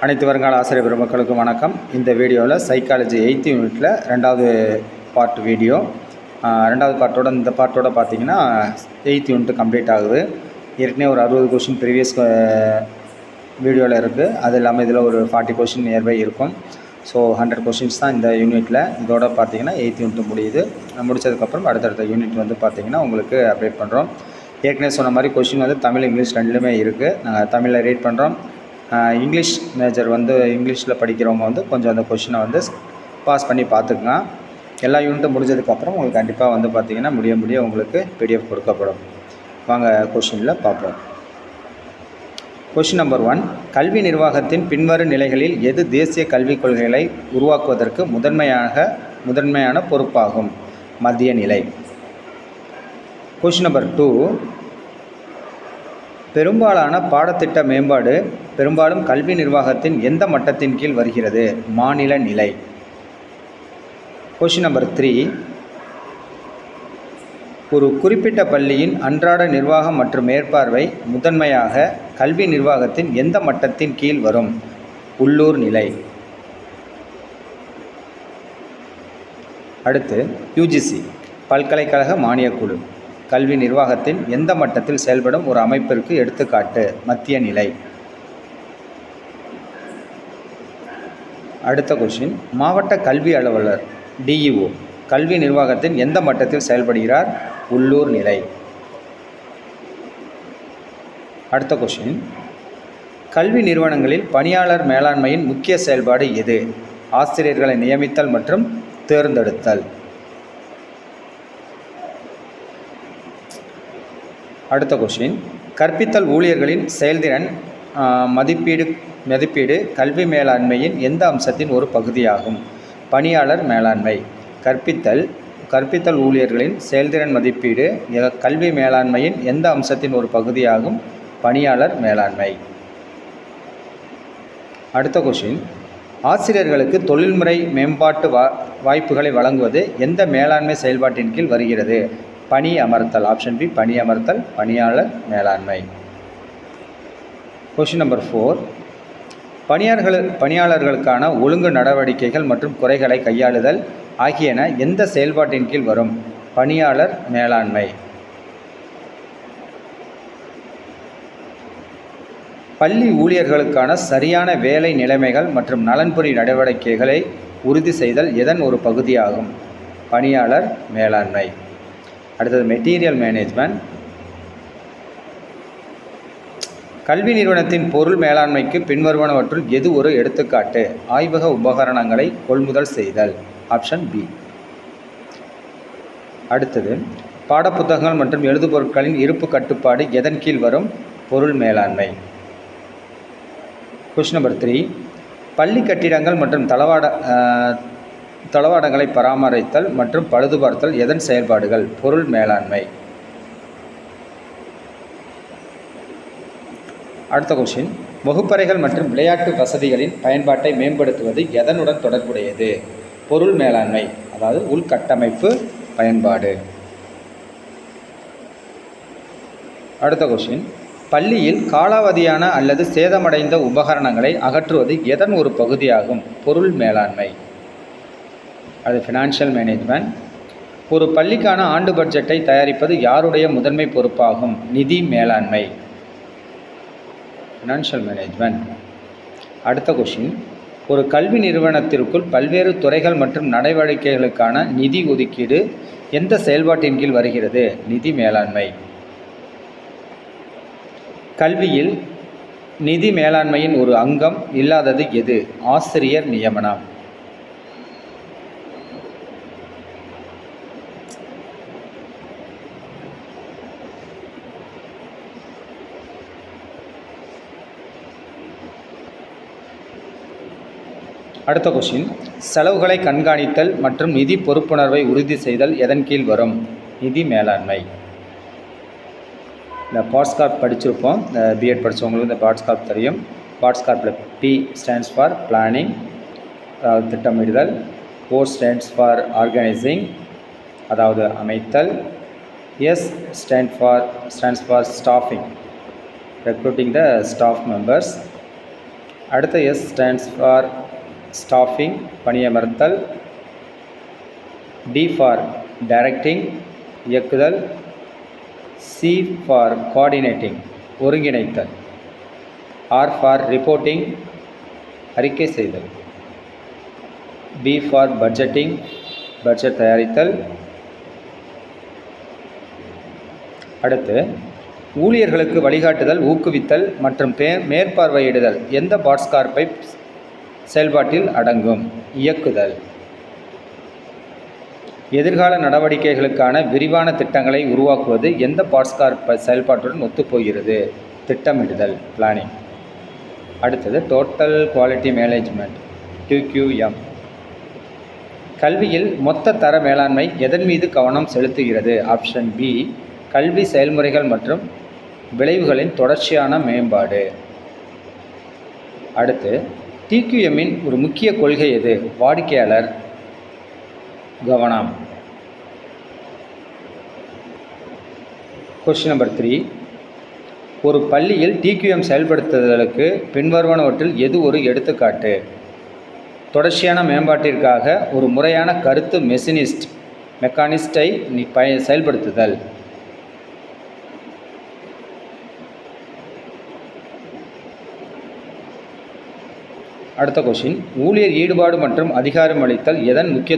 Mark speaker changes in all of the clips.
Speaker 1: அனைத்து வருங்கால ஆசிரியர் பெருமக்களுக்கும் வணக்கம். இந்த வீடியோவில் சைக்காலஜி 8th யூனிட்டில் ரெண்டாவது பார்ட் வீடியோ. ரெண்டாவது பார்ட்டோட இந்த பார்ட்டோட பார்த்திங்கன்னா 8th யூனிட் கம்ப்ளீட் ஆகுது. ஏற்கனவே ஒரு 60 கொஷின் ப்ரீவியஸ் வீடியோவில் இருக்குது. அது இல்லாமல் இதில் ஒரு 40 கொஷின் நியர்பை இருக்கும். ஸோ 100 கொஷின்ஸ் தான் இந்த யூனிட்டில். இதோட பார்த்திங்கன்னா 8th யூனிட் முடியுது. முடித்ததுக்கப்புறம் அடுத்தடுத்த யூனிட் வந்து பார்த்திங்கன்னா உங்களுக்கு அப்டேட் பண்ணுறோம். ஏற்கனவே சொன்ன மாதிரி கொஷின் வந்து தமிழ் இங்கிலீஷ் ரெண்டுமே இருக்குது. நாங்கள் தமிழில் ரீட் பண்ணுறோம். இங்கிலீஷ் மேஜர் வந்து இங்கிலீஷில் படிக்கிறவங்க வந்து கொஞ்சம் அந்த கொஷினை வந்து பாஸ் பண்ணி பார்த்துக்குங்க. எல்லா யூனிட்டும் முடிஞ்சதுக்கப்புறம் உங்களுக்கு கண்டிப்பாக வந்து பார்த்திங்கன்னா முடிய உங்களுக்கு பிடிஎஃப் கொடுக்கப்படும். வாங்க கொஷினில் பார்ப்போம். கொஷின் நம்பர் 1, கல்வி நிர்வாகத்தின் பின்வரும் நிலைகளில் எது தேசிய கல்விக் கொள்கைகளை உருவாக்குவதற்கு முதன்மையான பொறுப்பாகும்? மத்திய நிலை. கொஷின் நம்பர் 2, பெரும்பாலான பாடத்திட்ட மேம்பாடு பெரும்பாலும் கல்வி நிர்வாகத்தின் எந்த மட்டத்தின் கீழ் வருகிறது? மாநில நிலை. கொஷின் நம்பர் 3, ஒரு குறிப்பிட்ட பள்ளியின் அன்றாட நிர்வாகம் மற்றும் மேற்பார்வை முதன்மையாக கல்வி நிர்வாகத்தின் எந்த மட்டத்தின் கீழ் வரும்? உள்ளூர் நிலை. அடுத்து யுஜிசி பல்கலைக்கழக மானியக்குழு கல்வி நிர்வாகத்தின் எந்த மட்டத்தில் செயல்படும் ஒரு அமைப்பிற்கு எடுத்துக்காட்டு? மத்திய நிலை. அடுத்த கொஷின், மாவட்ட கல்வி அலுவலர் டிஇஓ கல்வி நிர்வாகத்தின் எந்த மட்டத்தில் செயல்படுகிறார்? உள்ளூர் நிலை. அடுத்த கொஷின், கல்வி நிறுவனங்களில் பணியாளர் மேலாண்மையின் முக்கிய செயல்பாடு எது? ஆசிரியர்களை நியமித்தல் மற்றும் தேர்ந்தெடுத்தல். அடுத்த கொஷின், கற்பித்தல் ஊழியர்களின் செயல்திறன் மதிப்பீடு கல்வி மேலாண்மையின் எந்த அம்சத்தின் ஒரு பகுதியாகும்? பணியாளர் மேலாண்மை. கற்பித்தல் ஊழியர்களின் செயல்திறன் மதிப்பீடு கல்வி மேலாண்மையின் எந்த அம்சத்தின் ஒரு பகுதியாகும்? பணியாளர் மேலாண்மை. அடுத்த கொஷின், ஆசிரியர்களுக்கு தொழில்முறை மேம்பாட்டு வாய்ப்புகளை வழங்குவது எந்த மேலாண்மை செயல்பாட்டின் கீழ் வருகிறது? பணி அமர்த்தல். ஆப்ஷன் பி பணி அமர்த்தல், பணியாளர் மேலாண்மை. கொஷின் நம்பர் 4, பணியாளர்களுக்கான ஒழுங்கு நடவடிக்கைகள் மற்றும் குறைகளை கையாளுதல் ஆகியன எந்த செயல்பாட்டின் கீழ் வரும்? பணியாளர் மேலாண்மை. பள்ளி ஊழியர்களுக்கான சரியான வேலை நிலைமைகள் மற்றும் நலன்புரி நடவடிக்கைகளை உறுதி செய்தல் எதன் ஒரு பகுதியாகும்? பணியாளர் மேலாண்மை. அடுத்தது மெட்டீரியல் மேனேஜ்மெண்ட். கல்வி நிறுவனத்தின் பொருள் மேலாண்மைக்கு பின்வருவனவற்றுள் எது ஒரு எடுத்துக்காட்டு? ஆய்வக உபகரணங்களை கொள்முதல் செய்தல். Option B. அடுத்தது, பாடப்புத்தகங்கள் மற்றும் எழுதுபொருட்களின் இருப்பு கட்டுப்பாடு எதன் கீழ் வரும்? பொருள் மேலாண்மை. கொஸ்டின் நம்பர் 3, பள்ளி கட்டிடங்கள் மற்றும் தளவாடங்களை பராமரித்தல் மற்றும் பழுதுபார்த்தல் எதன் செயல்பாடுகள்? பொருள் மேலாண்மை. அடுத்த கொஸ்டின், வகுப்பறைகள் மற்றும் விளையாட்டு வசதிகளின் பயன்பாட்டை மேம்படுத்துவது எதனுடன் தொடர்புடையது? பொருள் மேலாண்மை, அதாவது உள்கட்டமைப்பு பயன்பாடு. அடுத்த கொஸ்டின், பள்ளியில் காலாவதியான அல்லது சேதமடைந்த உபகரணங்களை அகற்றுவது எதன் ஒரு பகுதியாகும்? பொருள் மேலாண்மை. அது ஃபினான்ஷியல் மேனேஜ்மெண்ட். ஒரு பள்ளிக்கான ஆண்டு பட்ஜெட்டை தயாரிப்பது யாருடைய முதன்மை பொறுப்பாகும்? நிதி மேலாண்மை, ஃபினான்ஷியல் மேனேஜ்மெண்ட். அடுத்த கொஷின், ஒரு கல்வி நிறுவனத்திற்குள் பல்வேறு துறைகள் மற்றும் நடவடிக்கைகளுக்கான நிதி ஒதுக்கீடு எந்த செயல்பாட்டின் கீழ் வருகிறது? நிதி மேலாண்மை. கல்வியில் நிதி மேலாண்மையின் ஒரு அங்கம் இல்லாதது எது? ஆசிரியர் நியமனம். அடுத்த கொஷின், செலவுகளை கண்காணித்தல் மற்றும் நிதி பொறுப்புணர்வை உறுதி செய்தல் எதன் கீழ் வரும்? நிதி மேலாண்மை. இந்த பாட்ஸ்கார்ப் படிச்சிருப்போம். இந்த பிஎட் படித்தவங்களுக்கு இந்த பாட்ஸ்கார்ப் தெரியும். பாட்ஸ்கார்ப்பில் பி ஸ்டாண்ட்ஸ் ஃபார் பிளானிங், அதாவது திட்டமிடுதல். ஓ ஸ்டாண்ட்ஸ் ஃபார் ஆர்கனைசிங், அதாவது அமைத்தல். S stands for staffing, recruiting the staff members. அடுத்த S ஸ்டாண்ட்ஸ் ஃபார் ஸ்டாஃபிங், பணியமர்த்தல். D ஃபார் டைரக்டிங், இயக்குதல். C ஃபார் கோஆர்டினேட்டிங், ஒருங்கிணைத்தல். R ஃபார் ரிப்போர்ட்டிங், அறிக்கை செய்தல். B ஃபார் பட்ஜெட்டிங், பட்ஜெட் தயாரித்தல். அடுத்து ஊழியர்களுக்கு வழிகாட்டுதல், ஊக்குவித்தல் மற்றும் மேற்பார்வையிடுதல் எந்த பாட்ஸ்கார்பை செயல்பாட்டில் அடங்கும்? இயக்குதல். எதிர்கால நடவடிக்கைகளுக்கான விரிவான திட்டங்களை உருவாக்குவது எந்த பாட்ஸ்கார்ப் செயல்பாட்டுடன் ஒத்துப்போகிறது? திட்டமிடுதல், பிளானிங். அடுத்தது டோட்டல் குவாலிட்டி மேனேஜ்மெண்ட், TQM. கல்வியில் மொத்த தர மேலாண்மை எதன் மீது கவனம் செலுத்துகிறது? ஆப்ஷன் பி, கல்வி செயல்முறைகள் மற்றும் விளைவுகளின் தொடர்ச்சியான மேம்பாடு. அடுத்து TQMஇன் ஒரு முக்கிய கொள்கை எது? வாடிக்கையாளர் கவனம். கொஸ்டின் நம்பர் 3, ஒரு பள்ளியில் TQM செயல்படுத்துதலுக்கு பின்வருவனவற்றில் எது ஒரு எடுத்துக்காட்டு? தொடர்ச்சியான மேம்பாட்டிற்காக ஒரு முறையான கருத்து மெக்கானிஸ்டை செயல்படுத்துதல். அடுத்த கொஸ்டின், ஊழியர் ஈடுபாடு மற்றும் அதிகாரம் அளித்தல் எதன் முக்கிய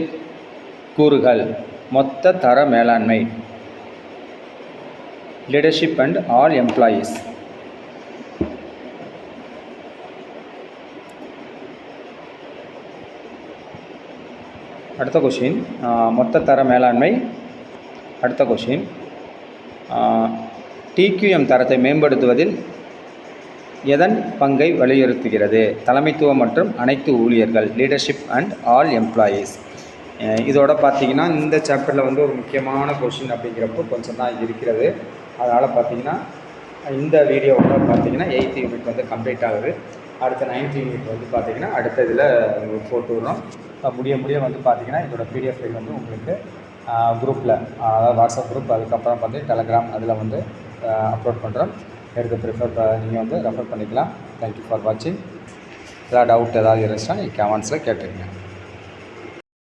Speaker 1: கூறுகள்? மொத்த தர மேலாண்மை, லீடர்ஷிப் அண்ட் ஆல் எம்ப்ளாயீஸ். அடுத்த கொஸ்டின், மொத்த தர மேலாண்மை. அடுத்த கொஸ்டின், TQM தரத்தை மேம்படுத்துவதில் எதன் பங்கை வலியுறுத்துகிறது? தலைமைத்துவம் மற்றும் அனைத்து ஊழியர்கள், லீடர்ஷிப் அண்ட் ஆல் எம்ப்ளாயீஸ். இதோட பார்த்திங்கன்னா இந்த சாப்டரில் வந்து ஒரு முக்கியமான கொஷின் அப்படிங்கிறப்போ கொஞ்சம் தான் இருக்கிறது. அதனால் பார்த்திங்கன்னா இந்த வீடியோவோட பார்த்திங்கன்னா 8th யூனிட் வந்து கம்ப்ளீட் ஆகுது. அடுத்த 9th யூனிட் வந்து பார்த்திங்கன்னா அடுத்த இதில் போட்டு விடுறோம். முடிய வந்து பார்த்திங்கன்னா இதோட PDF ஃபைல் வந்து உங்களுக்கு குரூப்பில், அதாவது வாட்ஸ்அப் குரூப், அதுக்கப்புறம் வந்து டெலகிராம், அதில் வந்து அப்லோட் பண்ணுறோம். எடுத்து நீங்கள் வந்து ரெஃபர் பண்ணிக்கலாம். தேங்க்யூ ஃபார் வாட்சிங். ஏதாவது டவுட் ஏதாவது இருந்துச்சுன்னா நீங்கள் கமெண்ட்ஸில் கேட்டுருங்க.